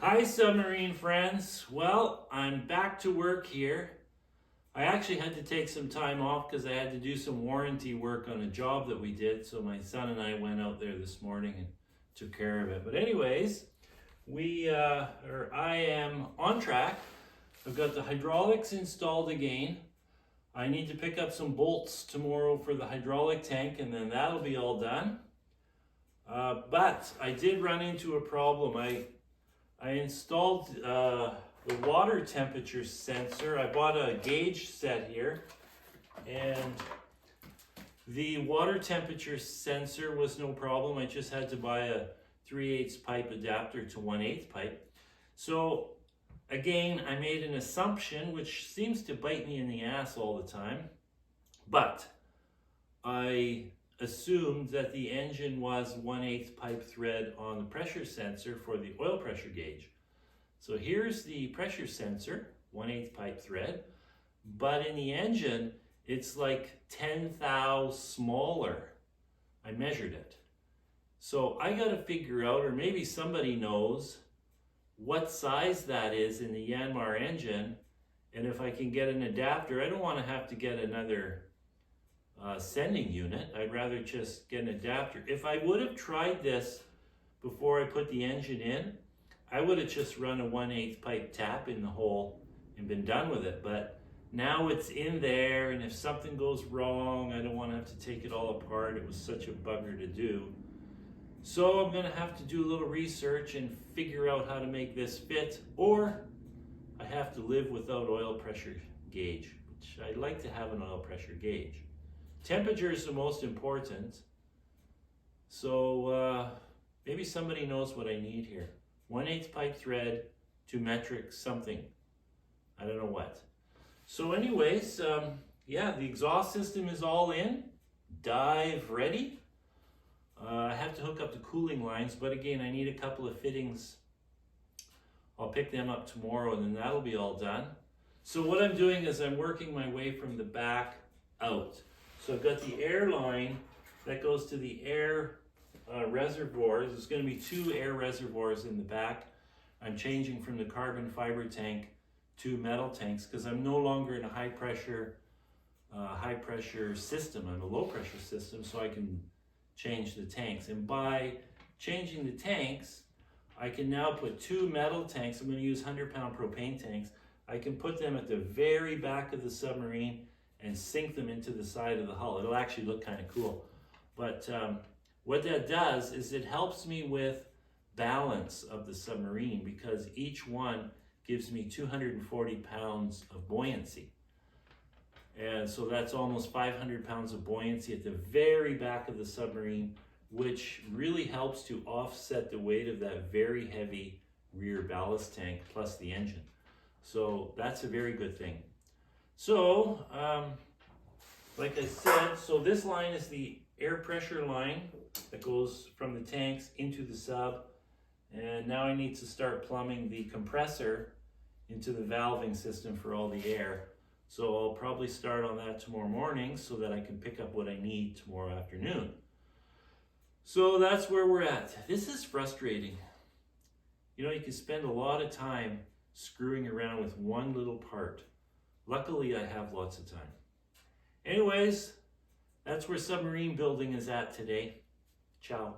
Hi submarine friends. Well, I'm back to work here. I actually had to take some time off because I had to do some warranty work on a job that we did. So my son and I went out there this morning and took care of it. But anyways, I am on track. I've got the hydraulics installed again. I need to pick up some bolts tomorrow for the hydraulic tank and then that'll be all done. But I did run into a problem. I installed the water temperature sensor. I bought a gauge set here, and the water temperature sensor was no problem. I just had to buy a 3/8 pipe adapter to 1/8 pipe. So again, I made an assumption which seems to bite me in the ass all the time, but I assumed that the engine was 1/8 pipe thread on the pressure sensor for the oil pressure gauge. So here's the pressure sensor, 1/8 pipe thread, but in the engine, it's like 10 thou smaller. I measured it. So I gotta figure out, or maybe somebody knows, what size that is in the Yanmar engine, and if I can get an adapter. I don't wanna have to get another sending unit. I'd rather just get an adapter. If I would have tried this before I put the engine in, I would have just run a 1/8 pipe tap in the hole and been done with it. But now it's in there, and if something goes wrong, I don't want to have to take it all apart. It was such a bugger to do. So I'm going to have to do a little research and figure out how to make this fit, or I have to live without oil pressure gauge, which I'd like to have an oil pressure gauge. Temperature is the most important, so maybe somebody knows what I need here. 1/8 pipe thread to metric something. I don't know what. So anyways, yeah, the exhaust system is all in, dive ready. I have to hook up the cooling lines, but again, I need a couple of fittings. I'll pick them up tomorrow and then that'll be all done. So what I'm doing is I'm working my way from the back out. So I've got the air line that goes to the air reservoirs. There's going to be 2 air reservoirs in the back. I'm changing from the carbon fiber tank to metal tanks because I'm no longer in a high pressure system. I'm a low pressure system, so I can change the tanks. And by changing the tanks, I can now put 2 metal tanks. I'm going to use 100-pound propane tanks. I can put them at the very back of the submarine and sink them into the side of the hull. It'll actually look kind of cool. But what that does is it helps me with balance of the submarine because each one gives me 240 pounds of buoyancy. And so that's almost 500 pounds of buoyancy at the very back of the submarine, which really helps to offset the weight of that very heavy rear ballast tank plus the engine. So that's a very good thing. So, like I said, so this line is the air pressure line that goes from the tanks into the sub. And now I need to start plumbing the compressor into the valving system for all the air. So I'll probably start on that tomorrow morning so that I can pick up what I need tomorrow afternoon. So that's where we're at. This is frustrating. You know, you can spend a lot of time screwing around with one little part. Luckily, I have lots of time. Anyways, that's where submarine building is at today. Ciao.